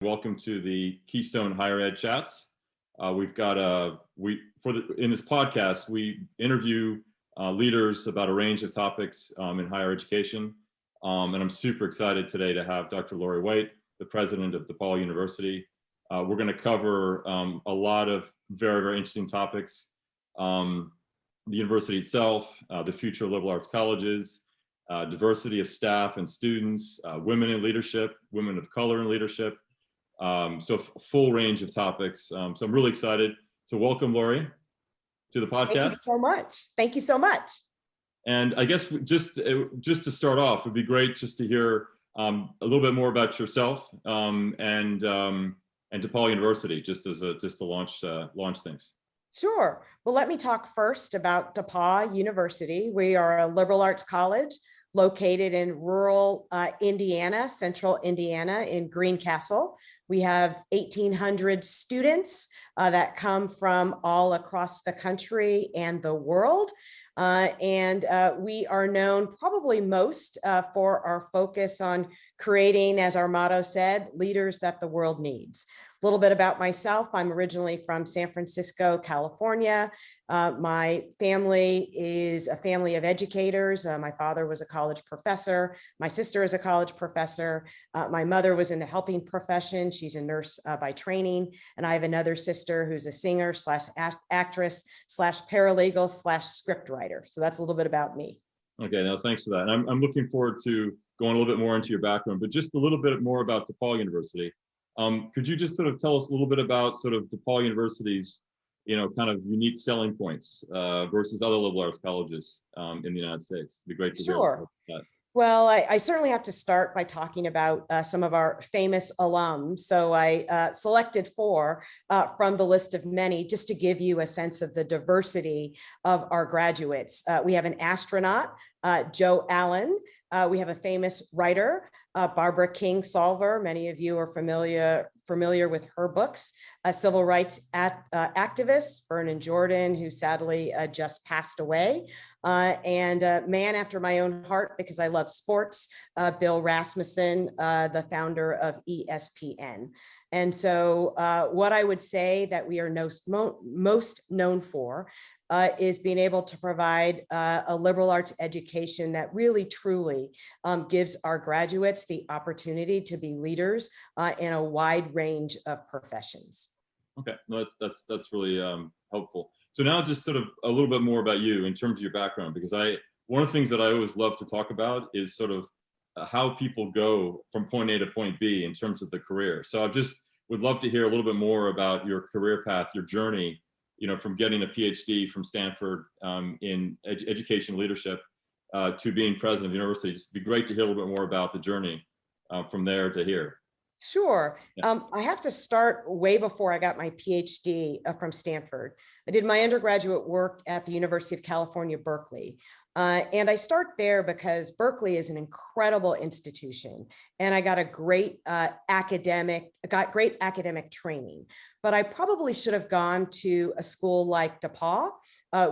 Welcome to the Keystone Higher Ed Chats. We've got in this podcast we interview leaders about a range of topics in higher education, and I'm super excited today to have Dr. Lori White, the president of Depauw University. We're going to cover a lot of very interesting topics: the university itself, the future of liberal arts colleges, diversity of staff and students, women in leadership, women of color in leadership. So full range of topics. So I'm really excited. So welcome, Lori, to the podcast. Thank you so much. Thank you so much. And I guess just to start off, it'd be great just to hear a little bit more about yourself and Depauw University, just to launch things. Sure. Well, let me talk first about Depauw University. We are a liberal arts college located in rural Indiana, central Indiana in Greencastle. We have 1,800 students that come from all across the country and the world. And we are known probably most for our focus on creating, as our motto said, leaders that the world needs. A little bit about myself. I'm originally from San Francisco, California. My family is a family of educators. My father was a college professor. My sister is a college professor. My mother was in the helping profession. She's a nurse by training. And I have another sister who's a singer / actress / paralegal / scriptwriter. So that's a little bit about me. Okay, now thanks for that. And I'm looking forward to going a little bit more into your background, but just a little bit more about Depauw University. Could you just sort of tell us a little bit about sort of Depauw University's, kind of unique selling points versus other liberal arts colleges in the United States? It'd be great to hear about that. Well, I certainly have to start by talking about some of our famous alums. So I selected 4 from the list of many, just to give you a sense of the diversity of our graduates. We have an astronaut, Joe Allen. We have a famous writer, Barbara King Solver. Many of you are familiar with her books. A civil rights activist, Vernon Jordan, who sadly just passed away. And a man after my own heart, because I love sports, Bill Rasmussen, the founder of ESPN. And so what I would say that we are most known for is being able to provide a liberal arts education that really truly gives our graduates the opportunity to be leaders in a wide range of professions. Okay, no, that's really helpful. So now just sort of a little bit more about you in terms of your background, because one of the things that I always love to talk about is sort of how people go from point A to point B in terms of the career. So I just would love to hear a little bit more about your career path, your journey, from getting a PhD from Stanford in education leadership to being president of the university. Just be great to hear a little bit more about the journey from there to here. Sure. Yeah. I have to start way before I got my PhD from Stanford. I did my undergraduate work at the University of California, Berkeley. And I start there because Berkeley is an incredible institution, and I got great academic training. But I probably should have gone to a school like Depauw,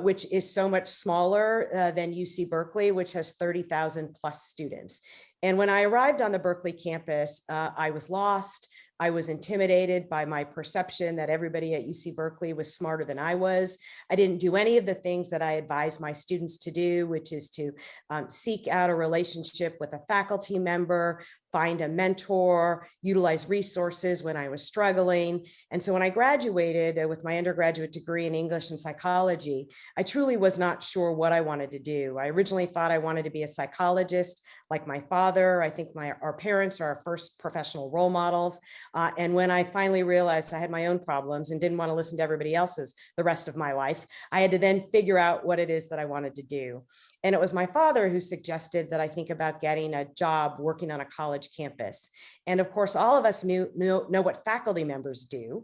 which is so much smaller than UC Berkeley, which has 30,000 plus students. And when I arrived on the Berkeley campus, I was lost. I was intimidated by my perception that everybody at UC Berkeley was smarter than I was. I didn't do any of the things that I advise my students to do, which is to seek out a relationship with a faculty member, find a mentor, utilize resources when I was struggling. And so when I graduated with my undergraduate degree in English and psychology, I truly was not sure what I wanted to do. I originally thought I wanted to be a psychologist like my father. I think our parents are our first professional role models. And when I finally realized I had my own problems and didn't want to listen to everybody else's the rest of my life, I had to then figure out what it is that I wanted to do. And it was my father who suggested that I think about getting a job working on a college campus. And of course, all of us know what faculty members do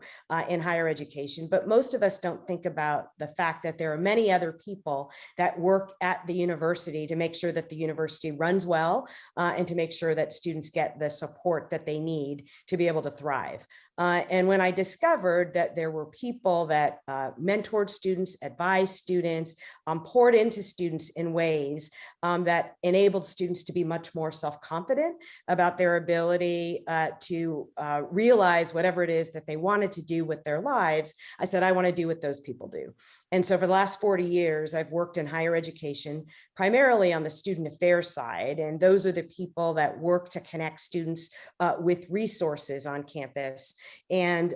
in higher education, but most of us don't think about the fact that there are many other people that work at the university to make sure that the university runs well and to make sure that students get the support that they need to be able to thrive. And when I discovered that there were people that mentored students, advised students, poured into students in ways ways that enabled students to be much more self-confident about their ability to realize whatever it is that they wanted to do with their lives. I said, I want to do what those people do. And so for the last 40 years, I've worked in higher education, primarily on the student affairs side. And those are the people that work to connect students with resources on campus. And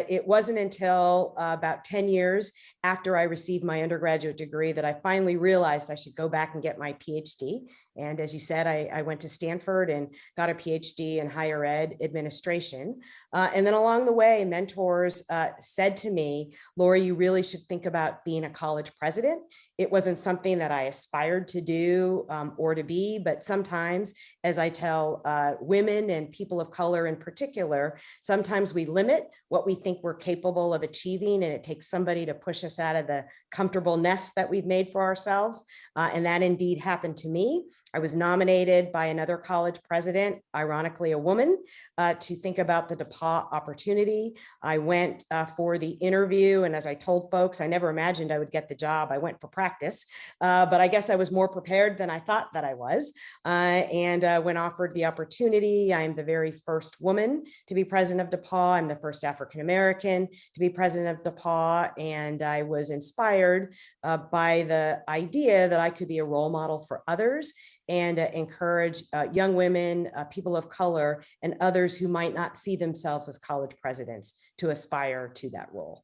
it wasn't until about 10 years after I received my undergraduate degree that I finally realized I should go back and get my PhD. And as you said, I went to Stanford and got a PhD in higher ed administration. And then along the way, mentors said to me, Lori, you really should think about being a college president. It wasn't something that I aspired to do or to be, but sometimes, as I tell women and people of color in particular, sometimes we limit what we think we're capable of achieving, and it takes somebody to push us out of the comfortable nest that we've made for ourselves. And that indeed happened to me. I was nominated by another college president, ironically a woman, to think about the Depauw opportunity. I went for the interview, and as I told folks, I never imagined I would get the job. I went for practice, but I guess I was more prepared than I thought that I was. And when offered the opportunity, I'm the very first woman to be president of Depauw. I'm the first African-American to be president of Depauw, and I was inspired by the idea that I could be a role model for others and encourage young women, people of color, and others who might not see themselves as college presidents to aspire to that role.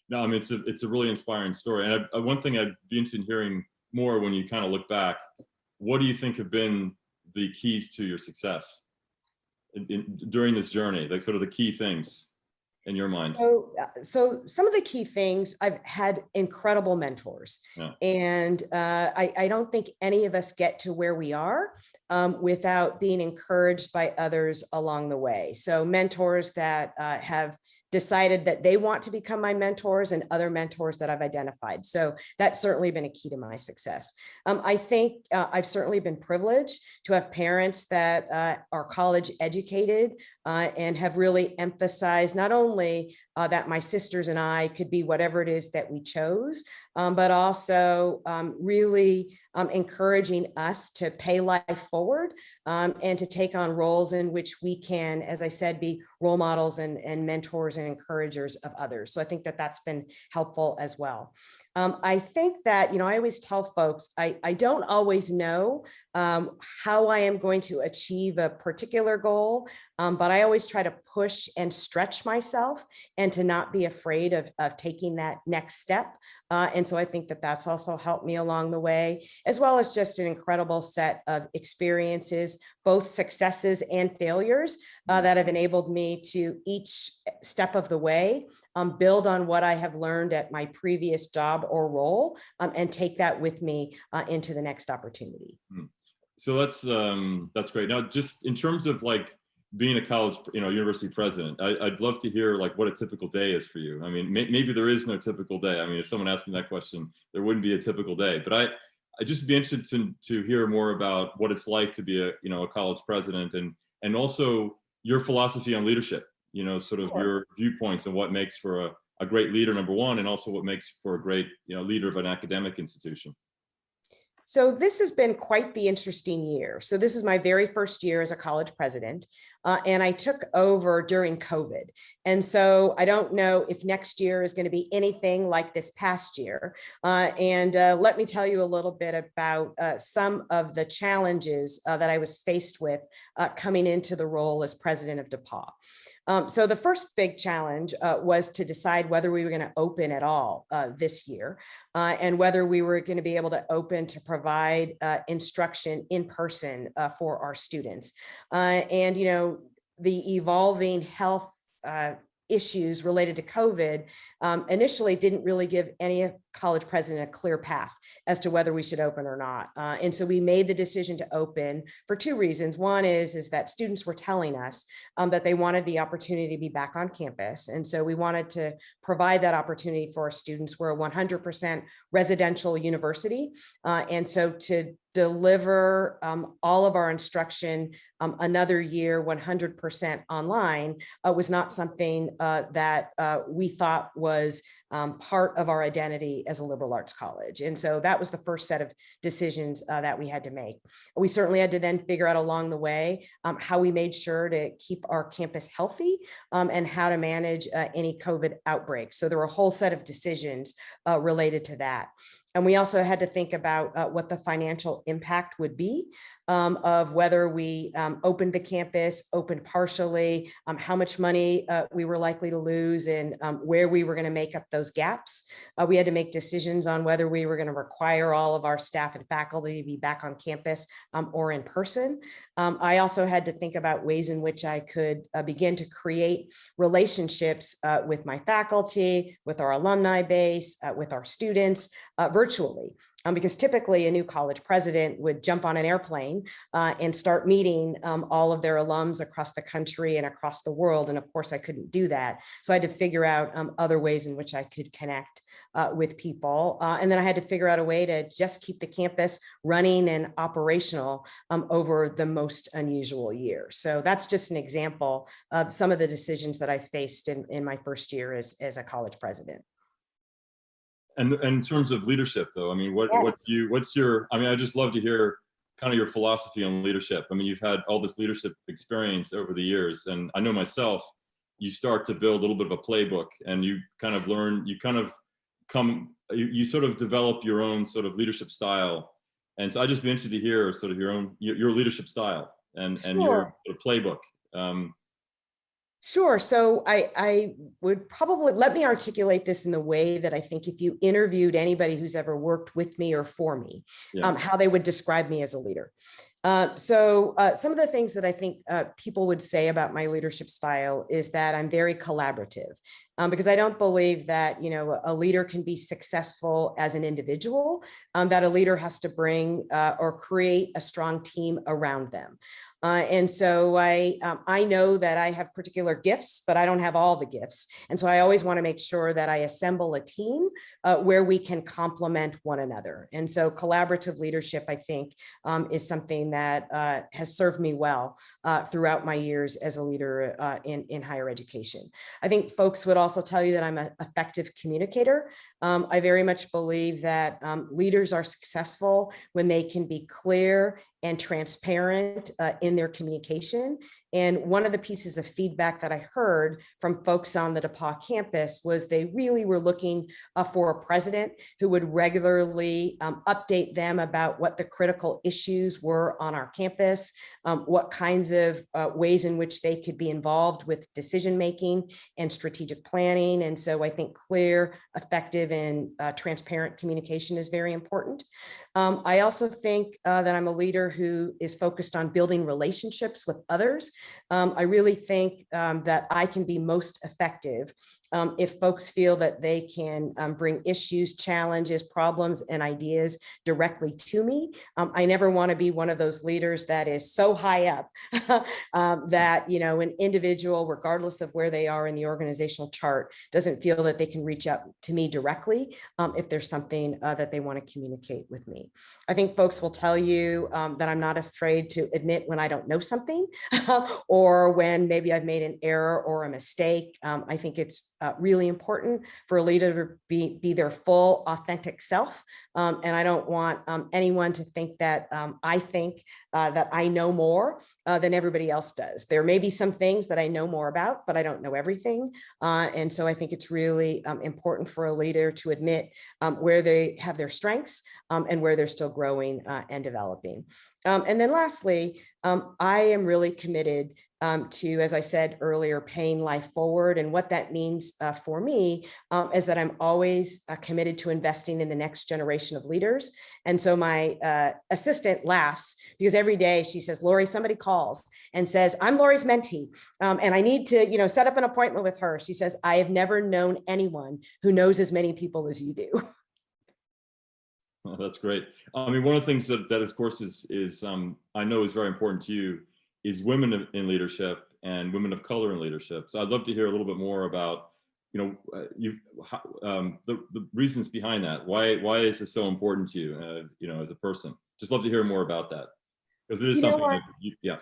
No, I mean, it's a really inspiring story. And one thing I'd be interested in hearing more when you kind of look back, what do you think have been the keys to your success during this journey, like sort of the key things in your mind? So some of the key things, I've had incredible mentors. Yeah. And I don't think any of us get to where we are without being encouraged by others along the way. So mentors that have decided that they want to become my mentors, and other mentors that I've identified. So that's certainly been a key to my success. I think I've certainly been privileged to have parents that are college educated and have really emphasized not only that my sisters and I could be whatever it is that we chose, but also really encouraging us to pay life forward and to take on roles in which we can, as I said, be role models and mentors and encouragers of others. So I think that that's been helpful as well. I think that, I always tell folks, I don't always know how I am going to achieve a particular goal, but I always try to push and stretch myself and to not be afraid of taking that next step. And so I think that that's also helped me along the way, as well as just an incredible set of experiences, both successes and failures that have enabled me to each step of the way build on what I have learned at my previous job or role and take that with me into the next opportunity. So that's great. Now, just in terms of like being a college, university president, I'd love to hear like what a typical day is for you. I mean, maybe there is no typical day. I mean, if someone asked me that question, there wouldn't be a typical day. But I'd just be interested to hear more about what it's like to be a college president, and also your philosophy on leadership. Sort of your viewpoints and what makes for a great leader, number one, and also what makes for a great leader of an academic institution. So this has been quite the interesting year. So this is my very first year as a college president, and I took over during COVID. And so I don't know if next year is going to be anything like this past year. And let me tell you a little bit about some of the challenges that I was faced with coming into the role as president of Depauw. So the first big challenge was to decide whether we were going to open at all this year and whether we were going to be able to open to provide instruction in person for our students. And, the evolving health issues related to COVID initially didn't really give any college president a clear path as to whether we should open or not. And so we made the decision to open for two reasons. One is that students were telling us that they wanted the opportunity to be back on campus. And so we wanted to provide that opportunity for our students. We're a 100% residential university. And so to deliver all of our instruction another year 100% online was not something that we thought was part of our identity as a liberal arts college. And so that was the first set of decisions that we had to make. We certainly had to then figure out along the way how we made sure to keep our campus healthy and how to manage any COVID outbreaks. So there were a whole set of decisions related to that. And we also had to think about what the financial impact would be of whether we opened the campus, opened partially, how much money we were likely to lose, and where we were going to make up those gaps. We had to make decisions on whether we were going to require all of our staff and faculty to be back on campus or in person. I also had to think about ways in which I could begin to create relationships with my faculty, with our alumni base, with our students virtually. Because typically a new college president would jump on an airplane and start meeting all of their alums across the country and across the world. And of course, I couldn't do that. So I had to figure out other ways in which I could connect with people. And then I had to figure out a way to just keep the campus running and operational over the most unusual year. So that's just an example of some of the decisions that I faced in my first year as a college president. And in terms of leadership, though, I mean, what's your? I mean, I just love to hear kind of your philosophy on leadership. I mean, you've had all this leadership experience over the years, and I know myself. You start to build a little bit of a playbook, and you kind of learn. You kind of you sort of develop your own sort of leadership style. And so I'd just be interested to hear sort of your leadership style and your playbook. Sure. So I would probably, let me articulate this in the way that I think if you interviewed anybody who's ever worked with me or for me, how they would describe me as a leader. So some of the things that I think people would say about my leadership style is that I'm very collaborative, because I don't believe that, you know, a leader can be successful as an individual, that a leader has to bring or create a strong team around them. And so I know that I have particular gifts, but I don't have all the gifts. And so I always want to make sure that I assemble a team where we can complement one another. And so collaborative leadership, I think, is something that has served me well throughout my years as a leader in higher education. I think folks would also tell you that I'm an effective communicator. I very much believe that leaders are successful when they can be clear and transparent in their communication. And one of the pieces of feedback that I heard from folks on the Depauw campus was they really were looking for a president who would regularly update them about what the critical issues were on our campus, what kinds of ways in which they could be involved with decision-making and strategic planning. And so I think clear, effective, and transparent communication is very important. I also think that I'm a leader who is focused on building relationships with others. I really think that I can be most effective if folks feel that they can bring issues, challenges, problems, and ideas directly to me. I never want to be one of those leaders that is so high up that, you know, an individual, regardless of where they are in the organizational chart, doesn't feel that they can reach out to me directly if there's something that they want to communicate with me. I think folks will tell you that I'm not afraid to admit when I don't know something or when maybe I've made an error or a mistake. I think it's really important for a leader to be their full, authentic self. And I don't want anyone to think that I think that I know more than everybody else does. There may be some things that I know more about, but I don't know everything. And so I think it's really important for a leader to admit where they have their strengths and where they're still growing and developing. And then lastly, I am really committed to, as I said earlier, paying life forward. And what that means for me is that I'm always committed to investing in the next generation of leaders. And so my assistant laughs because every day she says, Lori, somebody calls and says, I'm Lori's mentee and I need to, you know, set up an appointment with her. She says, I have never known anyone who knows as many people as you do. Oh, that's great. I mean, one of the things that of course is I know is very important to you is women in leadership and women of color in leadership. So I'd love to hear a little bit more about, you know, the reasons behind that. Why is this so important to you, you know, as a person? Just love to hear more about that because it is something that yeah.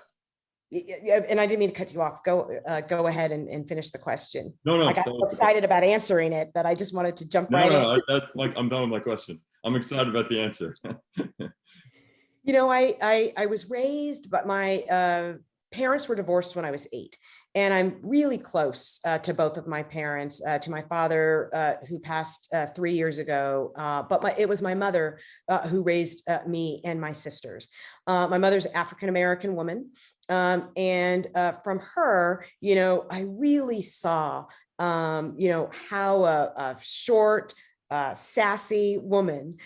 And I didn't mean to cut you off. Go ahead and finish the question. No, I got so excited about answering it that I just wanted to jump right in. That's like, I'm done with my question. I'm excited about the answer. I was raised, but my parents were divorced when I was 8. And I'm really close to both of my parents, to my father, who passed 3 years ago. But it was my mother who raised me and my sisters. My mother's an African-American woman. And from her, I really saw, how a short, sassy woman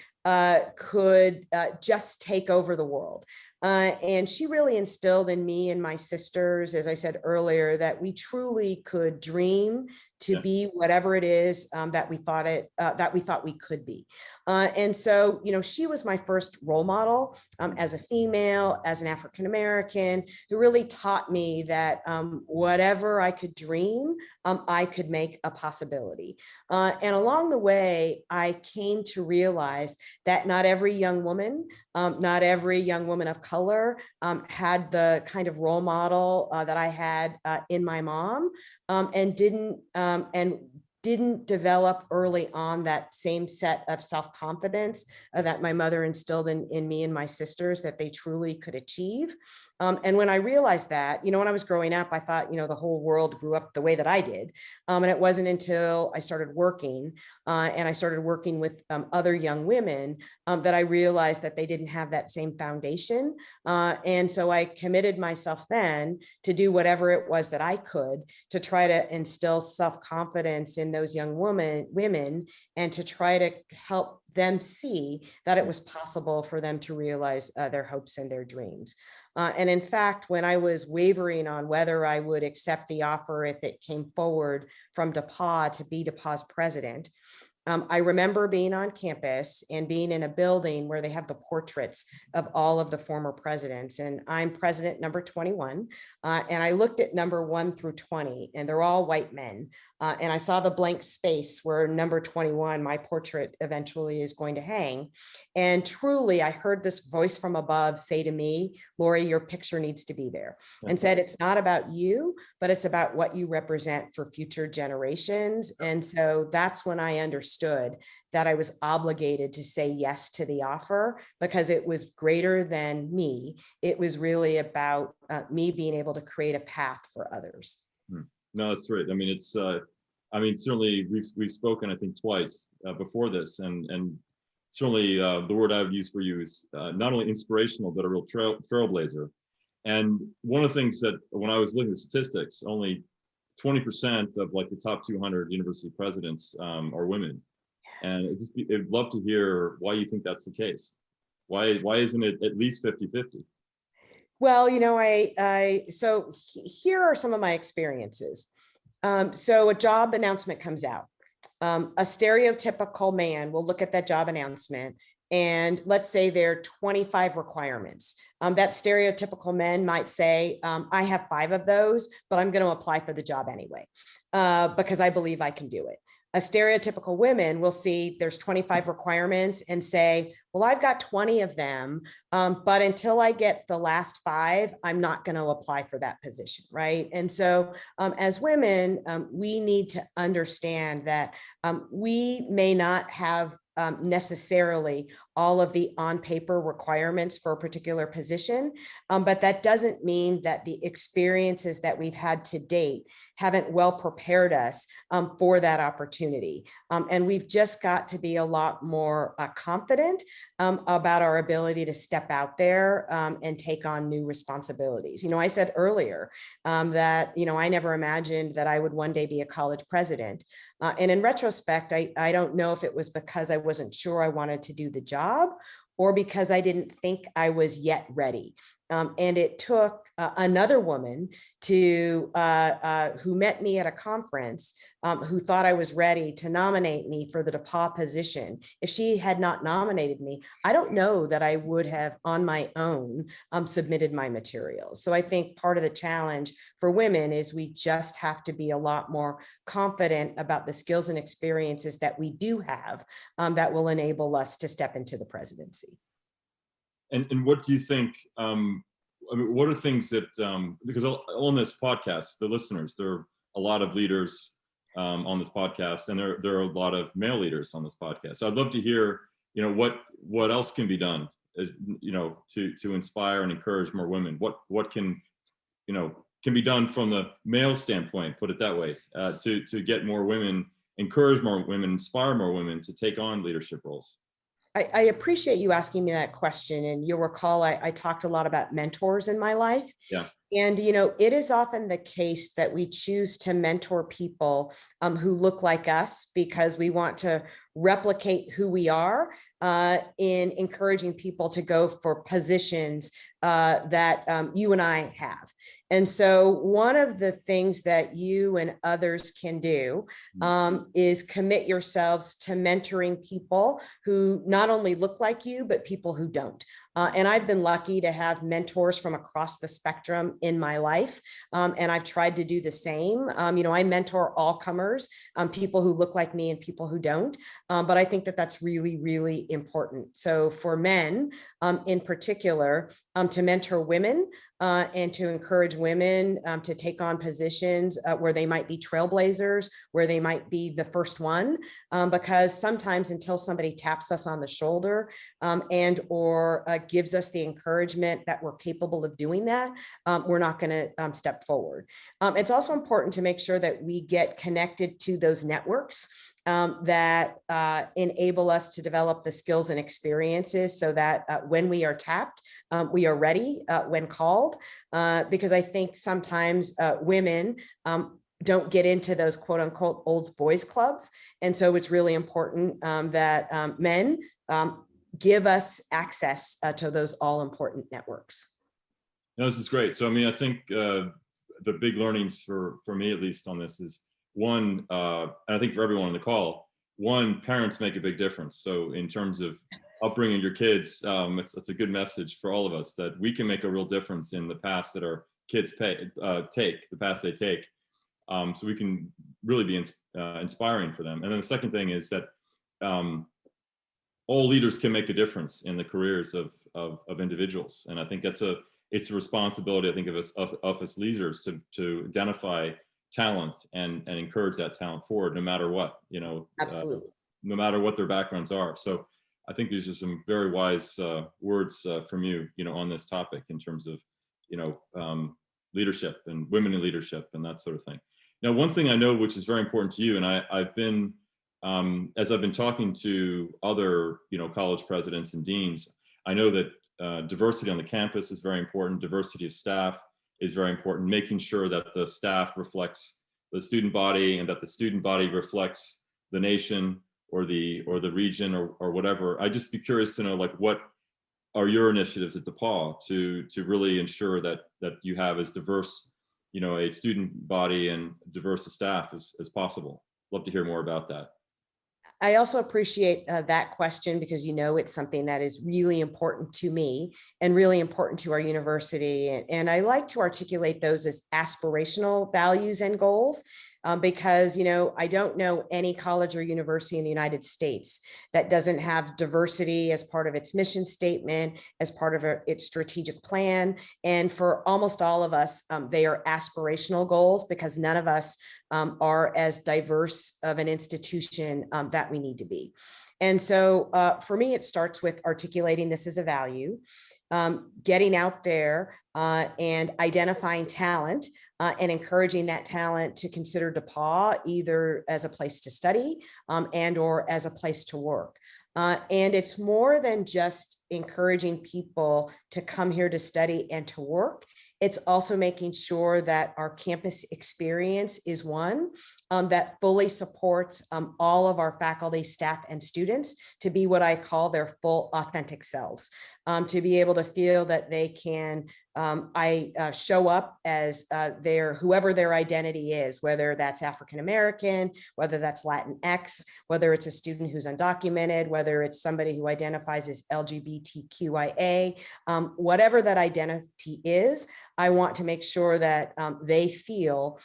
could just take over the world. And she really instilled in me and my sisters, as I said earlier, that we truly could dream to be whatever it is that we thought we could be. And so, she was my first role model as a female, as an African-American, who really taught me that whatever I could dream, I could make a possibility. And along the way, I came to realize that not every young woman of color had the kind of role model that I had in my mom, and didn't develop early on that same set of self-confidence that my mother instilled in me and my sisters that they truly could achieve. And when I realized that, when I was growing up, I thought, the whole world grew up the way that I did. And it wasn't until I started working and I started working with other young women that I realized that they didn't have that same foundation. And so I committed myself then to do whatever it was that I could to try to instill self-confidence in those young women and to try to help them see that it was possible for them to realize their hopes and their dreams. And in fact, when I was wavering on whether I would accept the offer if it came forward from Depauw to be Depaaw's president, I remember being on campus and being in a building where they have the portraits of all of the former presidents. And I'm president number 21. And I looked at number 1 through 20, and they're all white men. And I saw the blank space where number 21, my portrait eventually is going to hang. And truly, I heard this voice from above say to me, Lori, your picture needs to be there. And said, it's not about you, but it's about what you represent for future generations. And so that's when I understood that I was obligated to say yes to the offer, because it was greater than me. It was really about me being able to create a path for others. No, that's right. I mean, it's, certainly we've spoken, I think, twice before this, and certainly the word I would use for you is not only inspirational, but a real trailblazer. And one of the things that when I was looking at statistics, only 20% of like the top 200 university presidents are women. And I'd love to hear why you think that's the case. Why isn't it at least 50-50? Well, so here are some of my experiences. So a job announcement comes out. A stereotypical man will look at that job announcement, and let's say there are 25 requirements. That stereotypical man might say, I have 5 of those, but I'm going to apply for the job anyway, because I believe I can do it. A stereotypical woman will see there's 25 requirements and say, well, I've got 20 of them, but until I get the last 5, I'm not going to apply for that position, right? And so as women, we need to understand that we may not have necessarily all of the on paper requirements for a particular position, but that doesn't mean that the experiences that we've had to date haven't well prepared us for that opportunity. And we've just got to be a lot more confident about our ability to step out there and take on new responsibilities. I said earlier that, I never imagined that I would one day be a college president. And in retrospect, I don't know if it was because I wasn't sure I wanted to do the job or because I didn't think I was yet ready. And it took another woman who met me at a conference, who thought I was ready to nominate me for the Depauw position. If she had not nominated me, I don't know that I would have on my own submitted my materials. So I think part of the challenge for women is we just have to be a lot more confident about the skills and experiences that we do have that will enable us to step into the presidency. And what do you think, I mean, what are things that, because on this podcast, the listeners, there are a lot of leaders on this podcast, and there are a lot of male leaders on this podcast. So I'd love to hear, what else can be done, to inspire and encourage more women. What can be done from the male standpoint, put it that way, to get more women, encourage more women, inspire more women to take on leadership roles. I appreciate you asking me that question. And you'll recall I talked a lot about mentors in my life. Yeah. And, it is often the case that we choose to mentor people who look like us because we want to replicate who we are in encouraging people to go for positions that you and I have. And so one of the things that you and others can do is commit yourselves to mentoring people who not only look like you, but people who don't. And I've been lucky to have mentors from across the spectrum in my life. And I've tried to do the same. I mentor all comers, people who look like me and people who don't. But I think that that's really, really important. So for men in particular, to mentor women and to encourage women to take on positions where they might be trailblazers, where they might be the first one, because sometimes until somebody taps us on the shoulder and or gives us the encouragement that we're capable of doing that, we're not going to step forward. It's also important to make sure that we get connected to those networks that enable us to develop the skills and experiences so that when we are tapped, we are ready when called, because I think sometimes women don't get into those quote unquote old boys clubs. And so it's really important that men give us access to those all important networks. No, this is great. So, I mean, I think the big learnings for me, at least on this, is one, and I think for everyone on the call, one, parents make a big difference. So in terms of upbringing your kids, it's a good message for all of us that we can make a real difference in the paths that our kids take, the paths they take. So we can really be inspiring for them. And then the second thing is that all leaders can make a difference in the careers of individuals. And I think it's a responsibility, I think, of us leaders to identify talent and encourage that talent forward, no matter what, Absolutely. No matter what their backgrounds are. So I think these are some very wise words from you, on this topic in terms of, leadership and women in leadership and that sort of thing. Now, one thing I know, which is very important to you, and I've been, as I've been talking to other, college presidents and deans, I know that diversity on the campus is very important. Diversity of staff is very important. Making sure that the staff reflects the student body and that the student body reflects the nation or the region or whatever. I'd just be curious to know, like, what are your initiatives at Depauw to really ensure that you have as diverse, a student body and diverse a staff as possible? Love to hear more about that. I also appreciate that question because, it's something that is really important to me and really important to our university. And I like to articulate those as aspirational values and goals because, I don't know any college or university in the United States that doesn't have diversity as part of its mission statement, as part of its strategic plan. And for almost all of us, they are aspirational goals because none of us are as diverse of an institution that we need to be. And so for me, it starts with articulating this as a value, getting out there and identifying talent and encouraging that talent to consider Depauw either as a place to study and or as a place to work. And it's more than just encouraging people to come here to study and to work. It's also making sure that our campus experience is one that fully supports all of our faculty, staff, and students to be what I call their full authentic selves, to be able to feel that they can show up as whoever their identity is, whether that's African-American, whether that's Latinx, whether it's a student who's undocumented, whether it's somebody who identifies as LGBTQIA, whatever that identity is, I want to make sure that they feel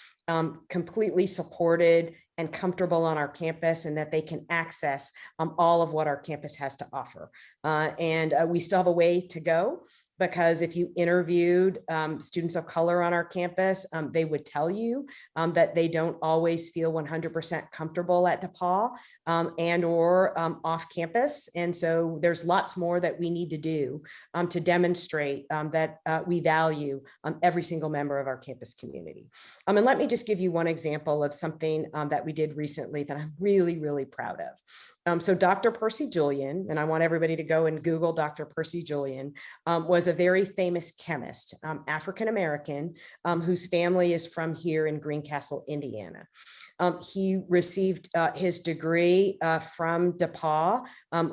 completely supported and comfortable on our campus and that they can access all of what our campus has to offer. And we still have a way to go. because if you interviewed students of color on our campus, they would tell you that they don't always feel 100% comfortable at Depauw and or off campus. And so there's lots more that we need to do to demonstrate that we value every single member of our campus community. And let me just give you one example of something that we did recently that I'm really, really proud of. So Dr. Percy Julian, and I want everybody to go and Google Dr. Percy Julian, was a very famous chemist, African-American, whose family is from here in Greencastle, Indiana. He received his degree from Depauw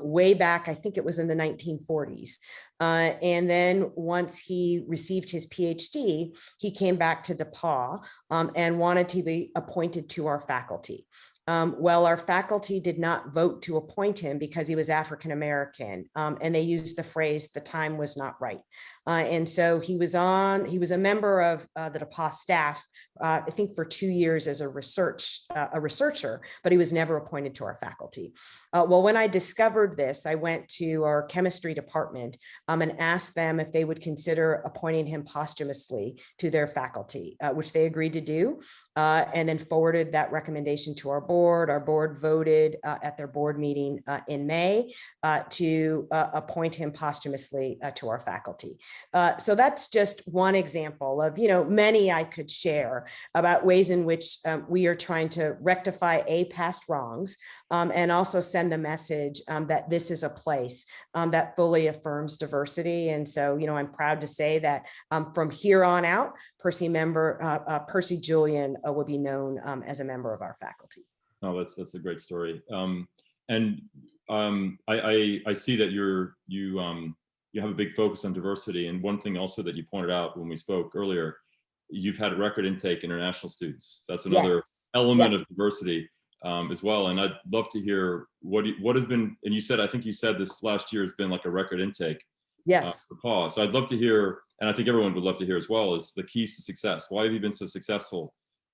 way back, I think it was in the 1940s. And then once he received his PhD, he came back to Depauw and wanted to be appointed to our faculty. Well, our faculty did not vote to appoint him because he was African-American, and they used the phrase, the time was not right. And so he was a member of the Depauw staff, I think for 2 years as a researcher, but he was never appointed to our faculty. Well, when I discovered this, I went to our chemistry department and asked them if they would consider appointing him posthumously to their faculty, which they agreed to do, and then forwarded that recommendation to our board. Our board voted at their board meeting in May to appoint him posthumously to our faculty. So that's just one example of, many I could share about ways in which we are trying to rectify past wrongs and also send the message that this is a place that fully affirms diversity. And so, I'm proud to say that from here on out, Percy Julian will be known as a member of our faculty. Oh, that's a great story. And I see that you have a big focus on diversity. And one thing also that you pointed out when we spoke earlier, you've had record intake international students. That's another element of diversity as well. And I'd love to hear what has been, and I think you said this last year has been like a record intake. Yes. For Depauw. So I'd love to hear, and I think everyone would love to hear as well, is the keys to success. Why have you been so successful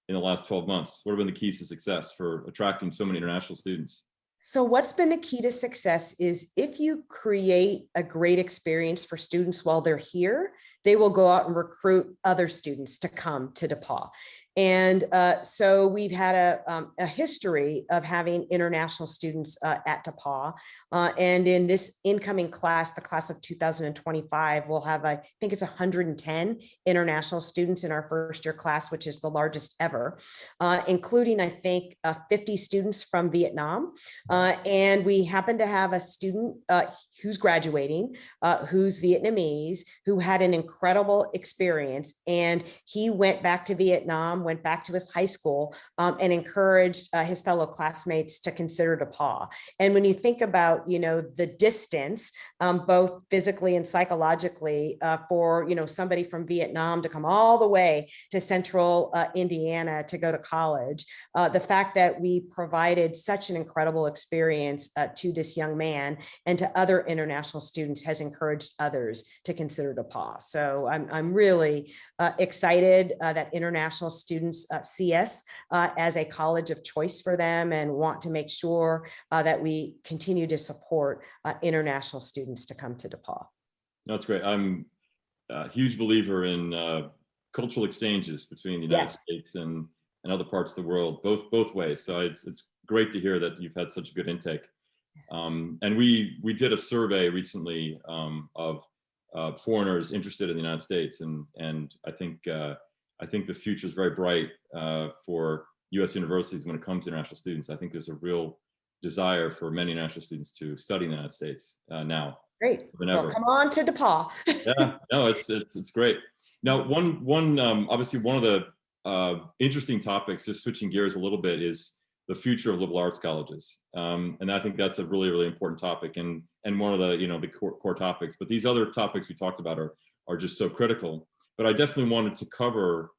in the last 12 months? What have been the keys to success for attracting so many international students? So what's been the key to success is if you create a great experience for students while they're here, they will go out and recruit other students to come to Depauw. And so we've had a history of having international students at Depauw. And in this incoming class, the class of 2025, we'll have, I think it's 110 international students in our first year class, which is the largest ever, including, I think, 50 students from Vietnam. And we happen to have a student who's graduating, who's Vietnamese, who had an incredible experience. And he went back to Vietnam, went back to his high school and encouraged his fellow classmates to consider Depauw. And when you think about, the distance, both physically and psychologically for, somebody from Vietnam to come all the way to central Indiana to go to college, the fact that we provided such an incredible experience to this young man and to other international students has encouraged others to consider Depauw. So I'm really excited that international students see us as a college of choice for them and want to make sure that we continue to support international students to come to Depauw. That's great. I'm a huge believer in cultural exchanges between the United States and other parts of the world, both ways. So it's great to hear that you've had such a good intake. And we did a survey recently of foreigners interested in the United States, and I think the future is very bright for U.S. universities when it comes to international students. I think there's a real desire for many international students to study in the United States now. Great. Well, come on to Depauw. Yeah, no, it's great. Now, obviously one of the interesting topics, just switching gears a little bit, is the future of liberal arts colleges, and I think that's a really, really important topic, and one of the the core topics. But these other topics we talked about are just so critical. But I definitely wanted to cover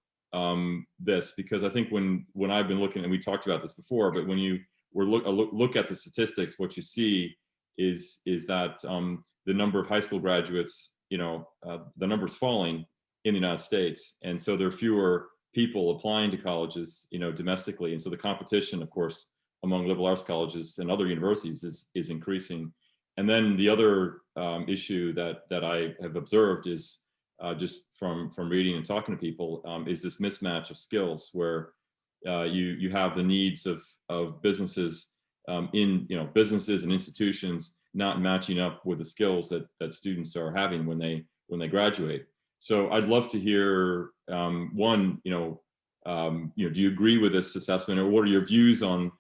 this because I think when I've been looking, and we talked about this before, but when you look at the statistics, what you see is that the number of high school graduates, the number is falling in the United States, and so there are fewer people applying to colleges, domestically, and so the competition, of course, among liberal arts colleges and other universities is increasing. And then the other issue that I have observed is just from reading and talking to people is this mismatch of skills where you have the needs of businesses in businesses and institutions not matching up with the skills that students are having when they graduate. So I'd love to hear one, do you agree with this assessment, or what are your views on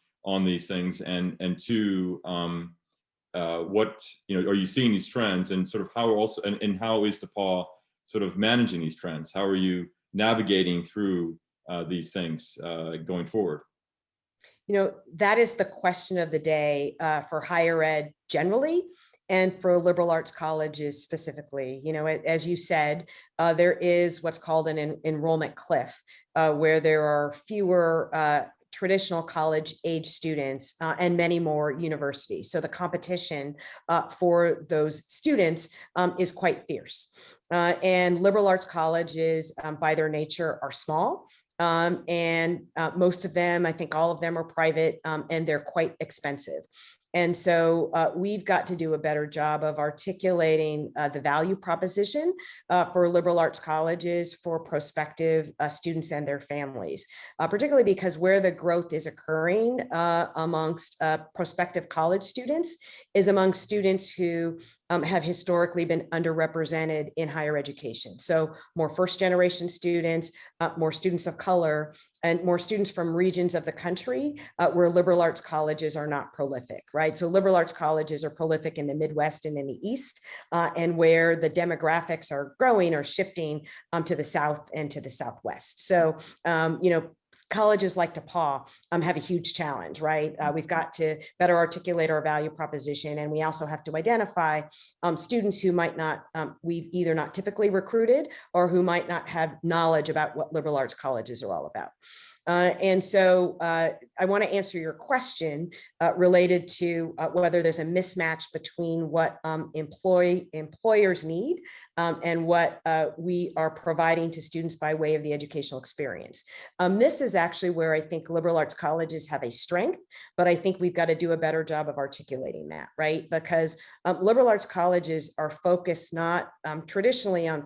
these things? And two, what are you seeing these trends, and sort of how also and how is Depauw sort of managing these trends? How are you navigating through these things going forward? That is the question of the day for higher ed generally, and for liberal arts colleges specifically. As you said, there is what's called an enrollment cliff, where there are fewer traditional college age students and many more universities. So the competition for those students is quite fierce. And liberal arts colleges, by their nature, are small. And most of them, I think all of them, are private, and they're quite expensive. And so we've got to do a better job of articulating the value proposition for liberal arts colleges for prospective students and their families, particularly because where the growth is occurring amongst prospective college students is among students who have historically been underrepresented in higher education. So more first generation students, more students of color, and more students from regions of the country where liberal arts colleges are not prolific, right? So liberal arts colleges are prolific in the Midwest and in the East, and where the demographics are growing or shifting to the South and to the Southwest. So, colleges like Depauw have a huge challenge, right? We've got to better articulate our value proposition, and we also have to identify students who might not, we've either not typically recruited, or who might not have knowledge about what liberal arts colleges are all about. And so I want to answer your question related to whether there's a mismatch between what employers need and what we are providing to students by way of the educational experience. This is actually where I think liberal arts colleges have a strength, but I think we've got to do a better job of articulating that, right? Because liberal arts colleges are focused not traditionally on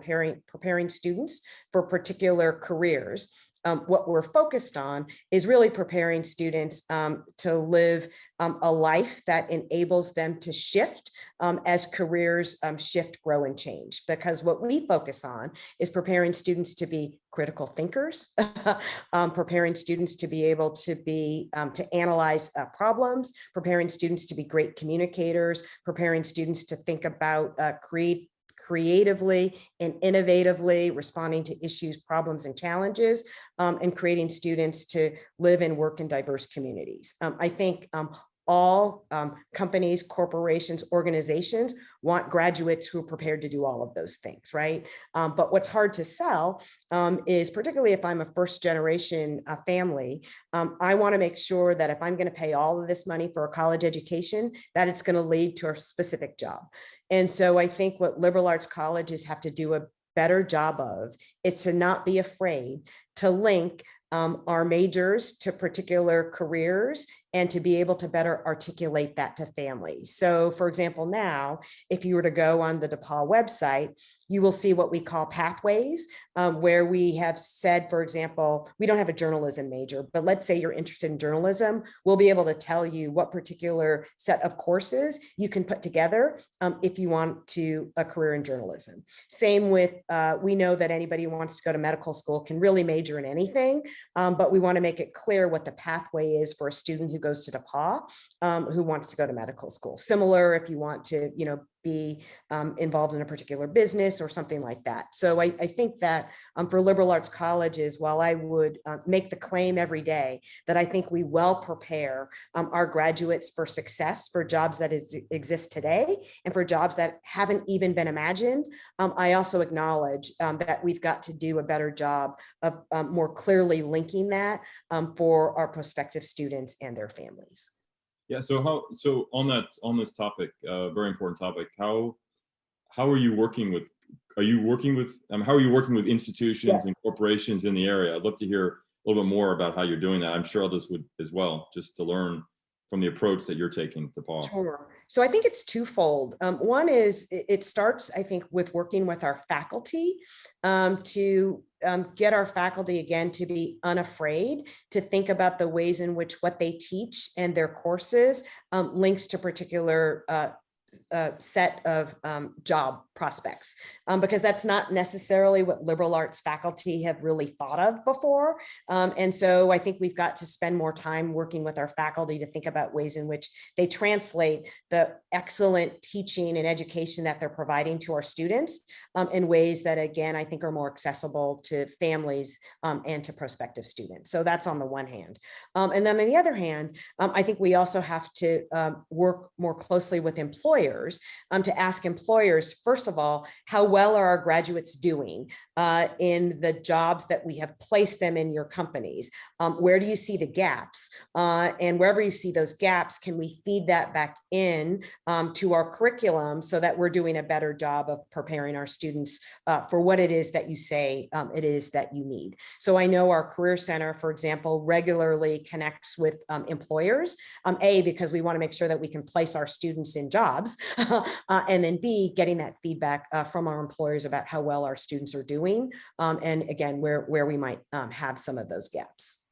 preparing students for particular careers. What we're focused on is really preparing students to live a life that enables them to shift as careers shift, grow, and change. Because what we focus on is preparing students to be critical thinkers, preparing students to be able to to analyze problems, preparing students to be great communicators, preparing students to think about creatively and innovatively responding to issues, problems, and challenges, and creating students to live and work in diverse communities. I think all companies, corporations, organizations want graduates who are prepared to do all of those things, right? But what's hard to sell is, particularly if I'm a first generation family, I want to make sure that if I'm going to pay all of this money for a college education, that it's going to lead to a specific job. And so I think what liberal arts colleges have to do a better job of is to not be afraid to link our majors to particular careers, and to be able to better articulate that to families. So for example, now, if you were to go on the Depauw website, you will see what we call pathways, where we have said, for example, we don't have a journalism major, but let's say you're interested in journalism, we'll be able to tell you what particular set of courses you can put together if you want to a career in journalism. Same with, we know that anybody who wants to go to medical school can really major in anything, but we want to make it clear what the pathway is for a student who goes to Depauw who wants to go to medical school. Similar if you want to, be involved in a particular business or something like that. So I think that for liberal arts colleges, while I would make the claim every day that I think we well prepare our graduates for success, for jobs that exist today and for jobs that haven't even been imagined, I also acknowledge that we've got to do a better job of more clearly linking that for our prospective students and their families. Yeah. So on this topic, very important topic, how are you working with? How are you working with institutions Yes. and corporations in the area? I'd love to hear a little bit more about how you're doing that. I'm sure others would as well, just to learn from the approach that you're taking to Depauw. Sure. So I think it's twofold. One is it starts, I think, with working with our faculty to get our faculty, again, to be unafraid to think about the ways in which what they teach and their courses links to particular set of job prospects, because that's not necessarily what liberal arts faculty have really thought of before. And so I think we've got to spend more time working with our faculty to think about ways in which they translate the excellent teaching and education that they're providing to our students in ways that, again, I think are more accessible to families and to prospective students. So that's on the one hand. And then on the other hand, I think we also have to work more closely with employers to ask employers, first of all, how well are our graduates doing in the jobs that we have placed them in your companies? Where do you see the gaps? And wherever you see those gaps, can we feed that back in to our curriculum so that we're doing a better job of preparing our students for what it is that you say it is that you need? So I know our Career Center, for example, regularly connects with employers, because we want to make sure that we can place our students in jobs, and then B, getting that feedback from our employers about how well our students are doing, and again, where we might have some of those gaps.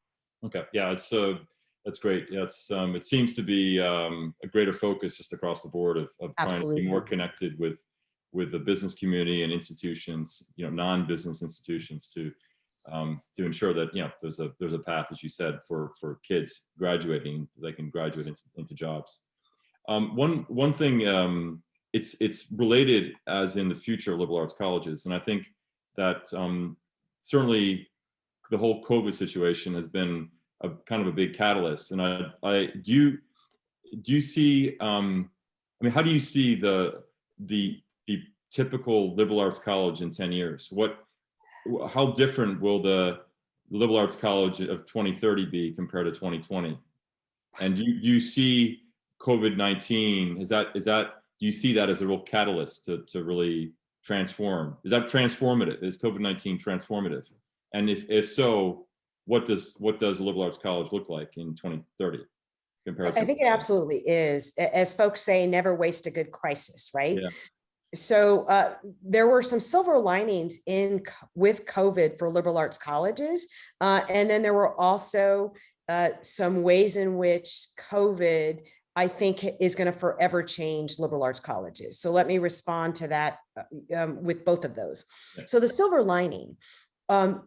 Okay, yeah, that's great. Yeah, it seems to be a greater focus just across the board of trying to be more connected with the business community and institutions, non-business institutions, to ensure that there's a path, as you said, for kids graduating, they can graduate into jobs. One thing, it's related as in the future of liberal arts colleges, and I think that certainly the whole COVID situation has been a kind of a big catalyst. And I do you see? I mean, how do you see the typical liberal arts college in 10 years? How different will the liberal arts college of 2030 be compared to 2020? And do you see COVID-19, do you see that as a real catalyst to really transform? Is that transformative? Is COVID-19 transformative? And if so, what does a liberal arts college look like in 2030? I think it absolutely is. As folks say, never waste a good crisis, right? Yeah. So there were some silver linings with COVID for liberal arts colleges. And then there were also some ways in which COVID, I think, is going to forever change liberal arts colleges. So let me respond to that with both of those. Yeah. So the silver lining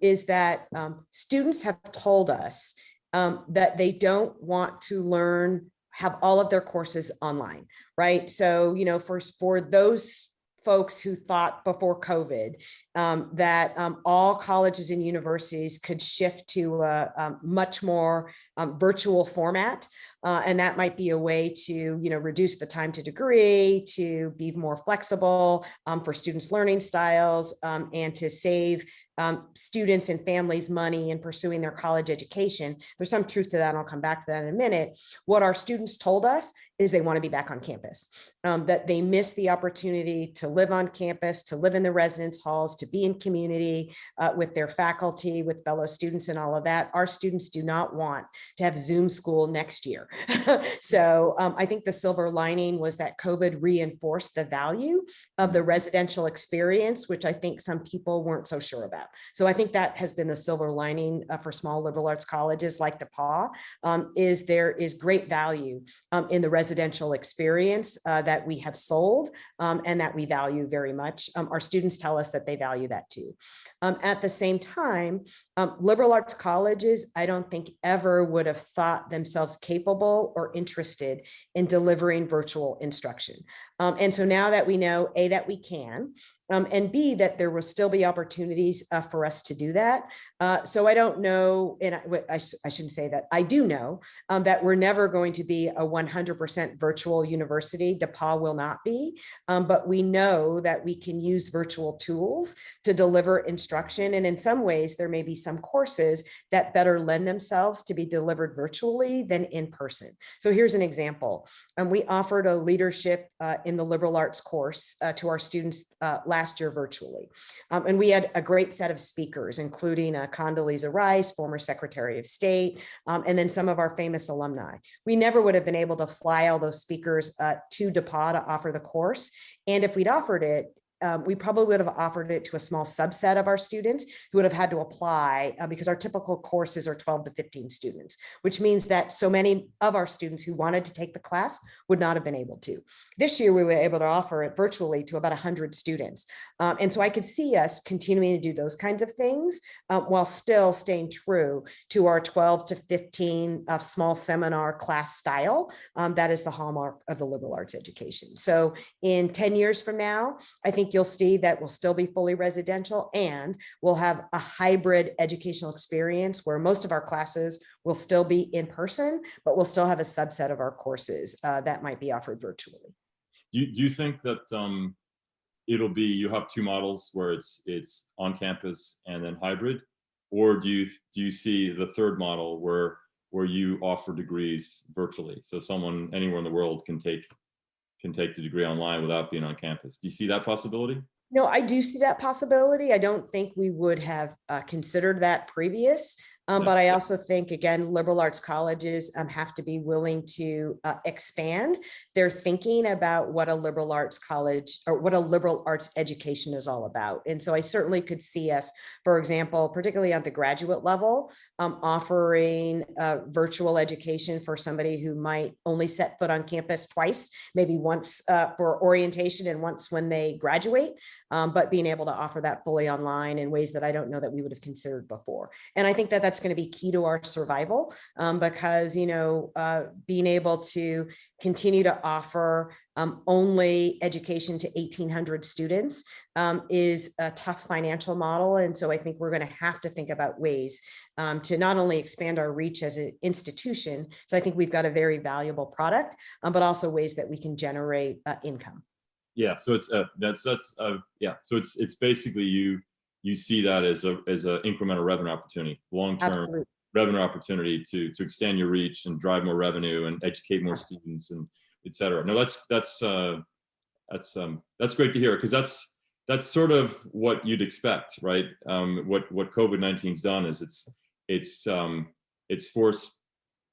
is that students have told us that they don't want to have all of their courses online, right? So, for those folks who thought before COVID that all colleges and universities could shift to a much more virtual format. And that might be a way to, reduce the time to degree, to be more flexible for students' learning styles, and to save students and families money in pursuing their college education. There's some truth to that, and I'll come back to that in a minute. What our students told us is they want to be back on campus, that they miss the opportunity to live on campus, to live in the residence halls, to be in community with their faculty, with fellow students and all of that. Our students do not want to have Zoom school next year. So I think the silver lining was that COVID reinforced the value of the residential experience, which I think some people weren't so sure about. So I think that has been the silver lining for small liberal arts colleges like Depauw, is there is great value in the residential experience that we have sold and that we value very much. Our students tell us that they value that too. At the same time, liberal arts colleges, I don't think ever would have thought themselves capable or interested in delivering virtual instruction. And so now that we know, A, that we can, and B, that there will still be opportunities for us to do that. So I don't know, and I shouldn't say that, I do know that we're never going to be a 100% virtual university. Depauw will not be, but we know that we can use virtual tools to deliver instruction instruction. And in some ways, there may be some courses that better lend themselves to be delivered virtually than in person. So here's an example. We offered a leadership in the liberal arts course to our students last year virtually. And we had a great set of speakers, including Condoleezza Rice, former Secretary of State, and then some of our famous alumni. We never would have been able to fly all those speakers to Depauw to offer the course. And if we'd offered it, we probably would have offered it to a small subset of our students who would have had to apply because our typical courses are 12 to 15 students, which means that so many of our students who wanted to take the class would not have been able to. This year, we were able to offer it virtually to about 100 students. And so I could see us continuing to do those kinds of things while still staying true to our 12 to 15 small seminar class style. That is the hallmark of the liberal arts education. So in 10 years from now, I think you'll see that we'll still be fully residential and we'll have a hybrid educational experience where most of our classes will still be in person, but we'll still have a subset of our courses that might be offered virtually. Do you think that it'll be, you have two models where it's on campus and then hybrid, or do you see the third model where you offer degrees virtually, so someone anywhere in the world can take the degree online without being on campus? Do you see that possibility? No, I do see that possibility. I don't think we would have considered that previous. But I also think, again, liberal arts colleges have to be willing to expand their thinking about what a liberal arts college or what a liberal arts education is all about. And so I certainly could see us, for example, particularly at the graduate level, offering virtual education for somebody who might only set foot on campus twice, maybe once for orientation and once when they graduate, but being able to offer that fully online in ways that I don't know that we would have considered before. And I think that that's going to be key to our survival because, being able to continue to offer only education to 1,800 students is a tough financial model. And so I think we're going to have to think about ways to not only expand our reach as an institution. So I think we've got a very valuable product, but also ways that we can generate income. Yeah. So it's yeah. So it's basically you see that as a incremental revenue opportunity, long-term revenue opportunity to extend your reach and drive more revenue and educate more students and et cetera. No, that's great to hear, because that's sort of what you'd expect, right? What COVID-19's done is it's forced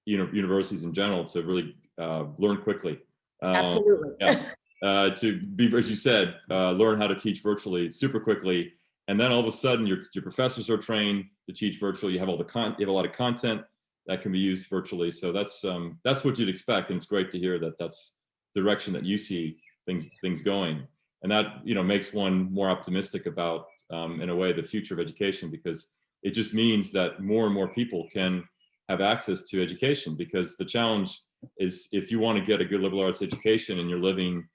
universities in general to really learn quickly. Absolutely. Yeah. To be, as you said, learn how to teach virtually super quickly. And then all of a sudden, your professors are trained to teach virtually. You have you have a lot of content that can be used virtually. So that's what you'd expect, and it's great to hear that that's the direction that you see things going. And that makes one more optimistic about, in a way, the future of education, because it just means that more and more people can have access to education. Because the challenge is, if you want to get a good liberal arts education and you're living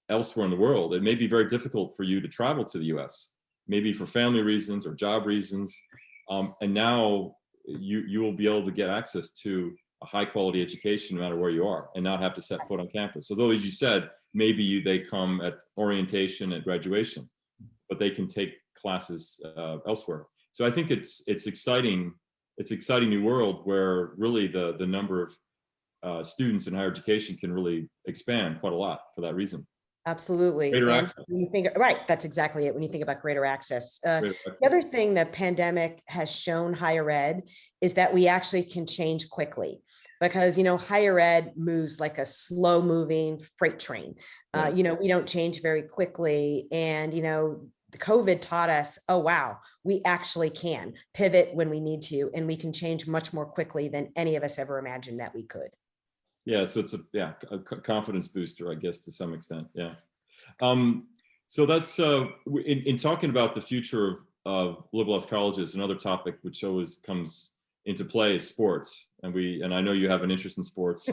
elsewhere in the world, it may be very difficult for you to travel to the US, maybe for family reasons or job reasons. And now you will be able to get access to a high quality education no matter where you are, and not have to set foot on campus. Although, as you said, maybe they come at orientation and graduation, but they can take classes elsewhere. So I think it's exciting. It's an exciting new world where really the number of students in higher education can really expand quite a lot for that reason. Absolutely. Greater and access. when you think, right, that's exactly it. When you think about greater access. Greater access. The other thing the pandemic has shown higher ed is that we actually can change quickly, because, higher ed moves like a slow moving freight train. Yeah. We don't change very quickly. And, COVID taught us, oh, wow, we actually can pivot when we need to, and we can change much more quickly than any of us ever imagined that we could. Yeah, so it's a confidence booster, I guess, to some extent. Yeah. So that's in talking about the future of liberal arts colleges. Another topic which always comes into play is sports, and I know you have an interest in sports,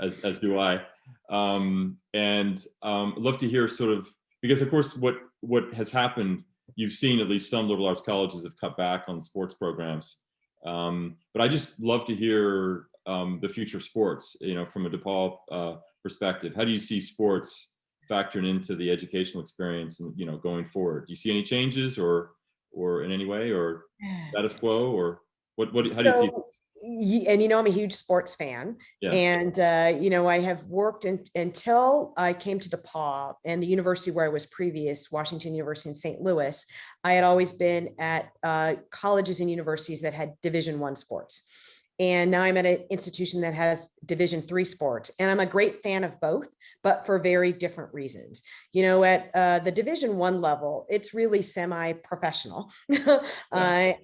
as do I. I'd love to hear sort of, because of course what has happened, you've seen at least some liberal arts colleges have cut back on sports programs, but I just love to hear the future of sports, from a Depauw perspective. How do you see sports factoring into the educational experience and, going forward? Do you see any changes or in any way, or status quo, or how do you see? So, and I'm a huge sports fan, Yeah. and I have worked until I came to DePauw and the university where I was previous, Washington University in St. Louis. I had always been at colleges and universities that had Division I sports. And now I'm at an institution that has Division III sports. And I'm a great fan of both, but for very different reasons. At the Division I level, it's really semi-professional. I,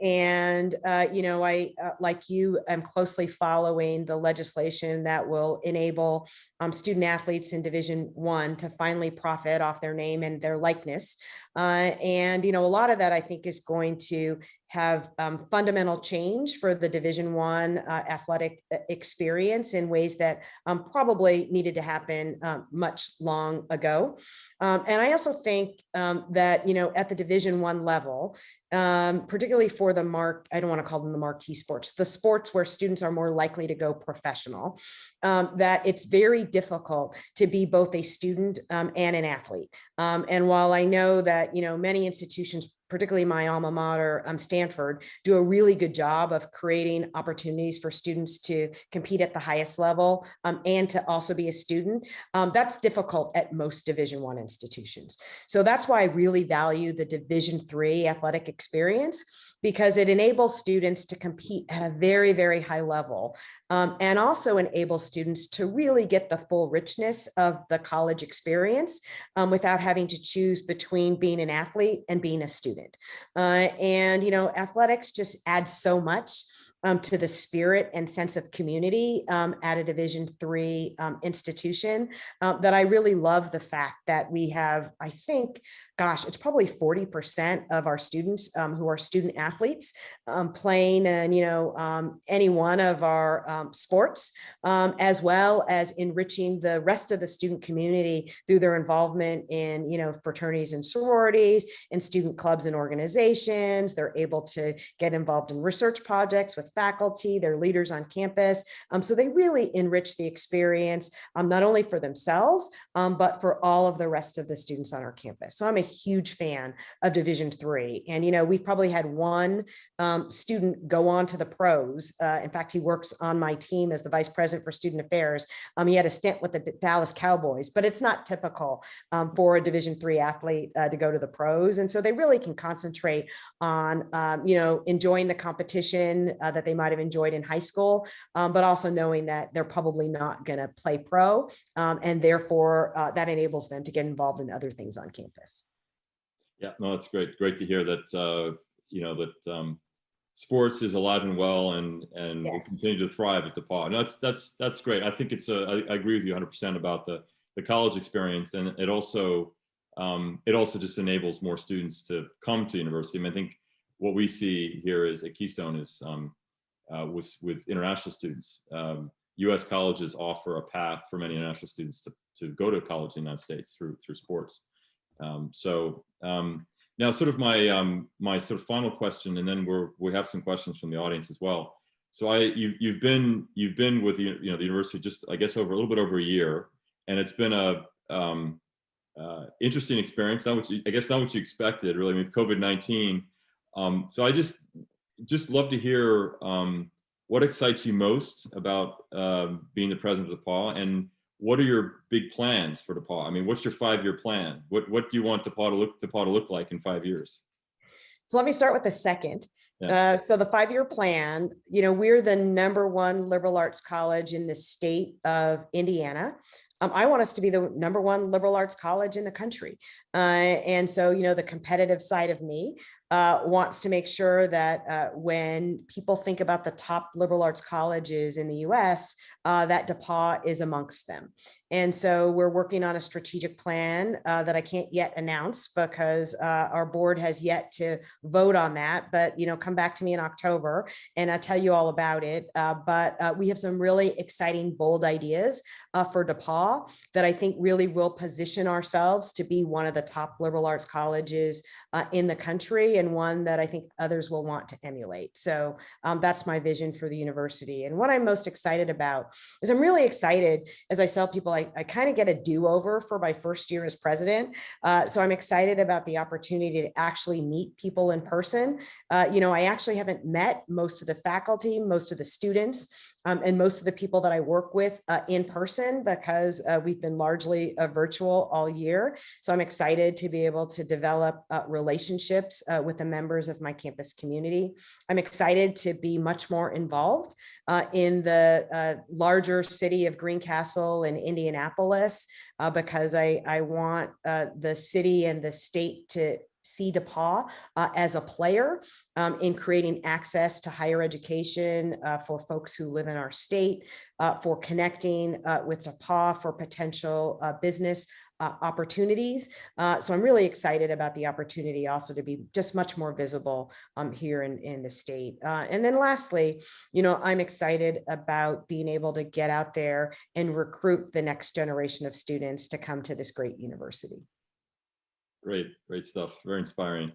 like you, am closely following the legislation that will enable student athletes in Division I to finally profit off their name and their likeness. A lot of that, I think, is going to have fundamental change for the Division I athletic experience in ways that probably needed to happen much long ago. And I also think that, at the Division I level, particularly for I don't want to call them the marquee sports, the sports where students are more likely to go professional, that it's very difficult to be both a student and an athlete. And while I know that, many institutions, particularly my alma mater, Stanford, do a really good job of creating opportunities for students to compete at the highest level and to also be a student, that's difficult at most Division I institutions. So that's why I really value the Division III athletic experience, because it enables students to compete at a very, very high level, and also enables students to really get the full richness of the college experience without having to choose between being an athlete and being a student. Athletics just adds so much to the spirit and sense of community at a Division III institution that I really love the fact that we have, I think, it's probably 40% of our students who are student athletes playing in, any one of our sports, as well as enriching the rest of the student community through their involvement in, fraternities and sororities and student clubs and organizations. They're able to get involved in research projects with faculty, they're leaders on campus. So they really enrich the experience, not only for themselves, but for all of the rest of the students on our campus. So I'm a huge fan of Division III. And, we've probably had one student go on to the pros. In fact, he works on my team as the vice president for student affairs. He had a stint with the Dallas Cowboys, but it's not typical for a Division III athlete to go to the pros. And so they really can concentrate on, enjoying the competition that they might have enjoyed in high school, but also knowing that they're probably not going to play pro. And therefore, that enables them to get involved in other things on campus. Yeah, no, that's great. Great to hear that, sports is alive and well and Yes. will continue to thrive at DePauw. No, that's great. I think I agree with you 100% about the college experience, and it also just enables more students to come to university. I think what we see here is at Keystone is with international students. U.S. colleges offer a path for many international students to go to college in the United States through sports. Now, sort of my sort of final question, and then we have some questions from the audience as well. So you've been with the university just, I guess, over a little bit over a year, and it's been a interesting experience. Not what you expected, really. I mean, COVID-19. So I just love to hear what excites you most about being the president of DePauw, and what are your big plans for DePauw? I mean, what's your 5-year plan? What do you want DePauw to look like in 5 years? So let me start with the second. Yeah. So the 5-year plan, we're the #1 liberal arts college in the state of Indiana. I want us to be the #1 liberal arts college in the country. And so, the competitive side of me wants to make sure that when people think about the top liberal arts colleges in the US, that DePauw is amongst them. And so we're working on a strategic plan that I can't yet announce because our board has yet to vote on that. But, come back to me in October and I'll tell you all about it. But we have some really exciting, bold ideas for DePauw that I think really will position ourselves to be one of the top liberal arts colleges in the country, and one that I think others will want to emulate. So that's my vision for the university. And what I'm most excited about is I'm really excited, as I tell people, I kind of get a do-over for my first year as president. So I'm excited about the opportunity to actually meet people in person. I actually haven't met most of the faculty, most of the students, and most of the people that I work with in person, because we've been largely virtual all year. So I'm excited to be able to develop relationships with the members of my campus community. I'm excited to be much more involved in the larger city of Greencastle and Indianapolis, because I want the city and the state to see Depauw as a player in creating access to higher education for folks who live in our state, for connecting with Depauw for potential business opportunities. So I'm really excited about the opportunity also to be just much more visible here in the state. And then lastly, I'm excited about being able to get out there and recruit the next generation of students to come to this great university. Great stuff. Very inspiring.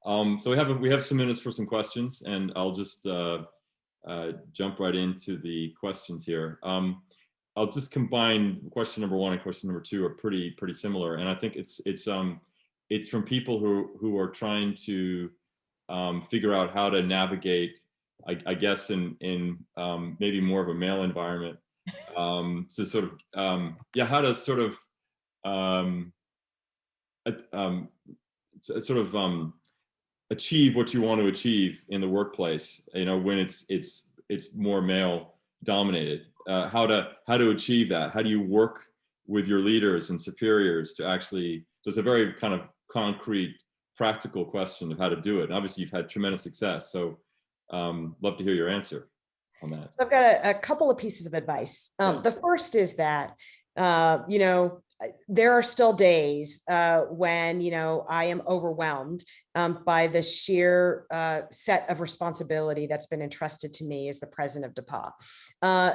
So we have some minutes for some questions, and I'll just jump right into the questions here. I'll just combine question number one and question number two are pretty similar, and I think it's from people who are trying to figure out how to navigate, I guess, in maybe more of a male environment, to sort of how to sort of achieve what you want to achieve in the workplace, when it's more male dominated, how to achieve that. How do you work with your leaders and superiors to actually, so it's a very kind of concrete, practical question of how to do it. And obviously you've had tremendous success, so love to hear your answer on that. So I've got a couple of pieces of advice. The first is that, there are still days when, I am overwhelmed by the sheer set of responsibility that's been entrusted to me as the president of Depauw.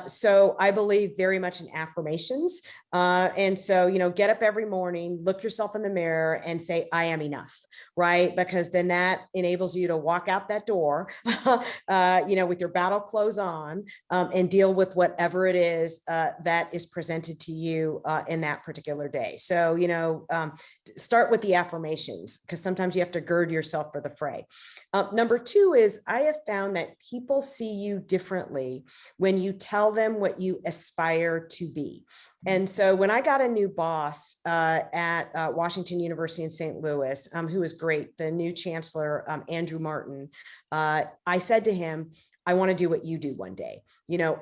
So I believe very much in affirmations. And so, get up every morning, look yourself in the mirror and say, I am enough, right? Because then that enables you to walk out that door, with your battle clothes on, and deal with whatever it is that is presented to you in that particular day. So, start with the affirmations, because sometimes you have to gird yourself for the fray. Number two is, I have found that people see you differently when you tell them what you aspire to be. And so when I got a new boss at Washington University in St. Louis, who was great, the new chancellor, Andrew Martin, I said to him, I want to do what you do one day.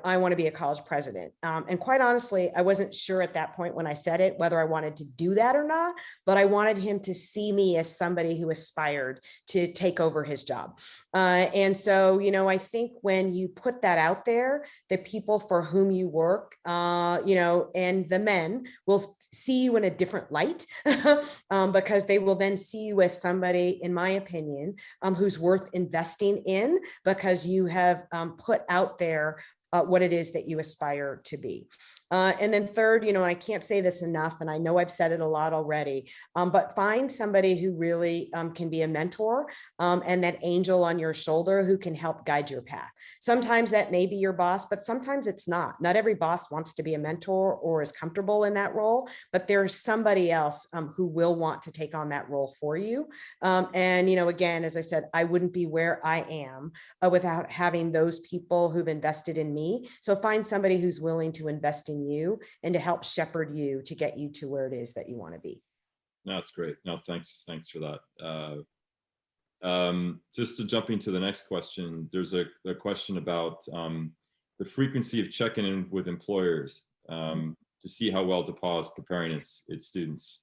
I want to be a college president. And quite honestly, I wasn't sure at that point when I said it, whether I wanted to do that or not, but I wanted him to see me as somebody who aspired to take over his job. And so, I think when you put that out there, the people for whom you work, and the men will see you in a different light, because they will then see you as somebody, in my opinion, who's worth investing in, because you have put out there what it is that you aspire to be. And then third, I can't say this enough, and I know I've said it a lot already, but find somebody who really can be a mentor, and that angel on your shoulder who can help guide your path. Sometimes that may be your boss, but sometimes it's not. Not every boss wants to be a mentor or is comfortable in that role, but there's somebody else who will want to take on that role for you. And, again, as I said, I wouldn't be where I am without having those people who've invested in me. So find somebody who's willing to invest in you and to help shepherd you to get you to where it is that you want to be. No, that's great. No, thanks for that. Just to jump into the next question, there's a question about the frequency of checking in with employers to see how well Depauw is preparing its students.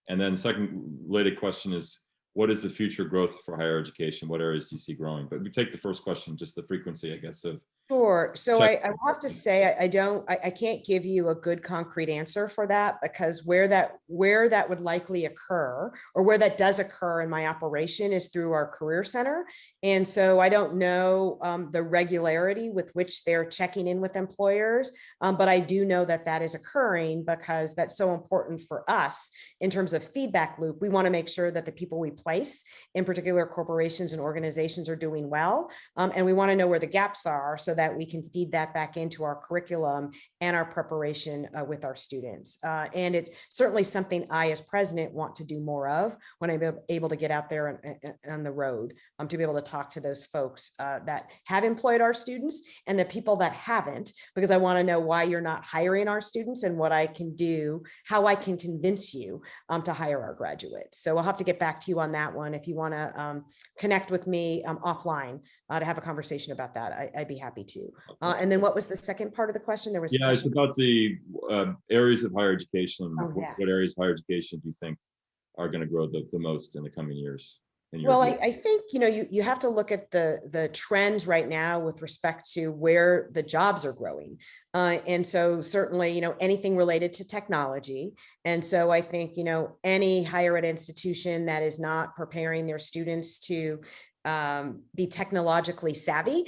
And then the second related question is, what is the future growth for higher education? What areas do you see growing? But we take the first question, just the frequency, I guess, of. Sure. So I have to say, I can't give you a good concrete answer for that, because where that would likely occur, or where that does occur in my operation, is through our career center. And so I don't know the regularity with which they're checking in with employers, but I do know that that is occurring, because that's so important for us in terms of feedback loop. We want to make sure that the people we place in particular corporations and organizations are doing well, and we want to know where the gaps are, so so that we can feed that back into our curriculum and our preparation with our students. And it's certainly something I, as president, want to do more of when I'm able to get out there on the road, to be able to talk to those folks that have employed our students and the people that haven't, because I want to know why you're not hiring our students and what I can do, how I can convince you to hire our graduates. So I'll have to get back to you on that one. If you want to connect with me offline to have a conversation about that, I'd be happy to. And then what was the second part of the question? There was it's about the areas of higher education. Oh, yeah. What areas of higher education do you think are going to grow the most in the coming years? Well, I think, you have to look at the trends right now with respect to where the jobs are growing. And so certainly, anything related to technology. And so I think, any higher ed institution that is not preparing their students to be technologically savvy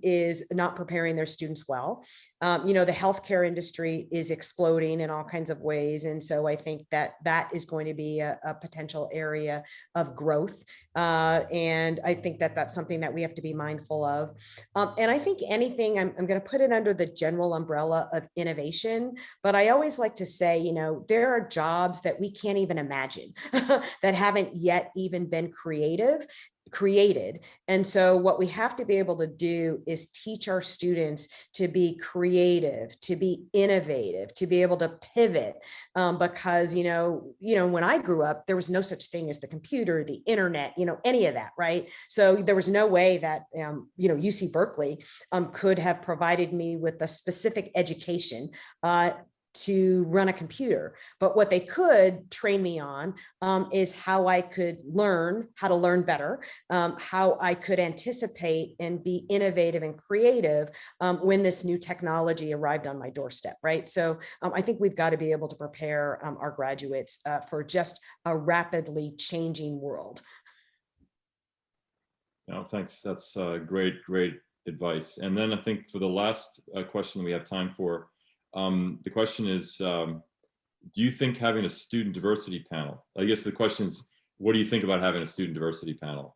is not preparing their students well. The healthcare industry is exploding in all kinds of ways. And so I think that is going to be a potential area of growth. And I think that's something that we have to be mindful of. And I think anything, I'm going to put it under the general umbrella of innovation, but I always like to say, there are jobs that we can't even imagine that haven't yet even been created. And so what we have to be able to do is teach our students to be creative, to be innovative, to be able to pivot, because, when I grew up, there was no such thing as the computer, the internet, any of that, right? So there was no way that, UC Berkeley could have provided me with a specific education to run a computer. But what they could train me on is how I could learn how to learn better, how I could anticipate and be innovative and creative when this new technology arrived on my doorstep, right? So I think we've got to be able to prepare our graduates for just a rapidly changing world. No, thanks. That's great advice. And then I think for the last question we have time for, the question is, do you think having a student diversity panel? I guess the question is, what do you think about having a student diversity panel?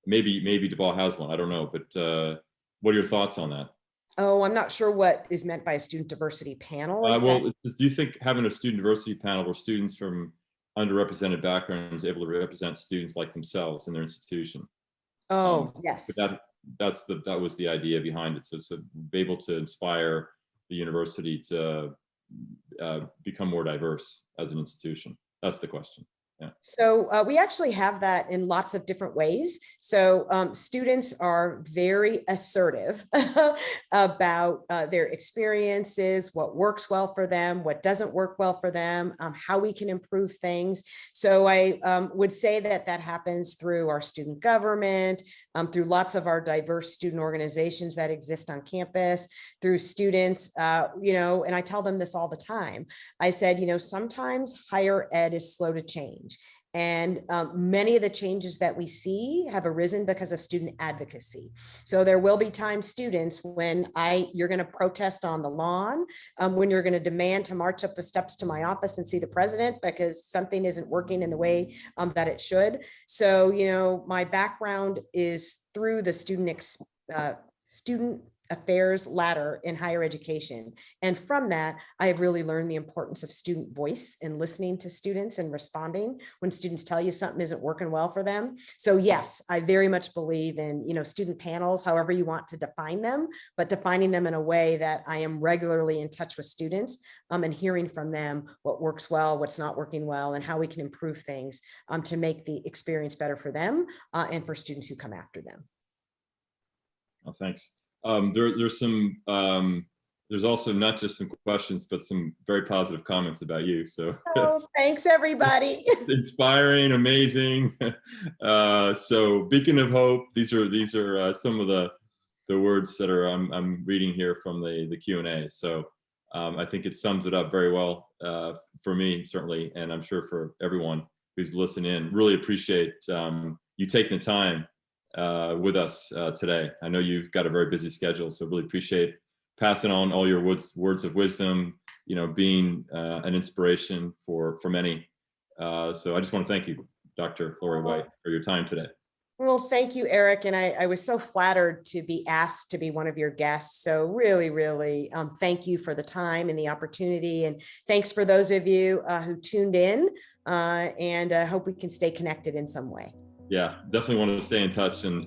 Maybe Depauw has one, I don't know, but what are your thoughts on that? Oh, I'm not sure what is meant by a student diversity panel. Well, do you think having a student diversity panel where students from underrepresented backgrounds able to represent students like themselves in their institution? Oh, yes. That was the idea behind it. So be able to inspire the university to become more diverse as an institution. That's the question. Yeah. So we actually have that in lots of different ways. So students are very assertive about their experiences, what works well for them, what doesn't work well for them, how we can improve things. So I would say that happens through our student government, through lots of our diverse student organizations that exist on campus, through students, and I tell them this all the time. I said, sometimes higher ed is slow to change. And many of the changes that we see have arisen because of student advocacy. So there will be times, students, when you're going to protest on the lawn, when you're going to demand to march up the steps to my office and see the president because something isn't working in the way that it should. So, my background is through the student affairs ladder in higher education. And from that, I have really learned the importance of student voice and listening to students and responding when students tell you something isn't working well for them. So yes, I very much believe in, student panels, however you want to define them, but defining them in a way that I am regularly in touch with students and hearing from them what works well, what's not working well, and how we can improve things to make the experience better for them and for students who come after them. Oh, thanks. There's also not just some questions, but some very positive comments about you. So thanks everybody. Inspiring, amazing. So beacon of hope. These are some of the words that I'm reading here from the Q&A. So I think it sums it up very well for me, certainly, and I'm sure for everyone who's listening in. Really appreciate you taking the time with us today. I know you've got a very busy schedule, so really appreciate passing on all your words of wisdom, being an inspiration for many. So I just want to thank you, Dr. Lori White, for your time today. Well, thank you, Eric. And I was so flattered to be asked to be one of your guests. So really, really thank you for the time and the opportunity. And thanks for those of you who tuned in, and hope we can stay connected in some way. Yeah, definitely want to stay in touch, and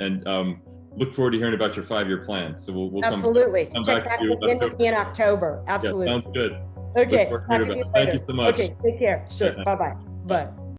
look forward to hearing about your 5-year plan. So we'll Absolutely. come Check back back to in with me in October. Absolutely. Yeah, sounds good. Okay. Look forward to hearing about it. Thank you so much. Okay. Take care. Sure. Bye-bye. Bye.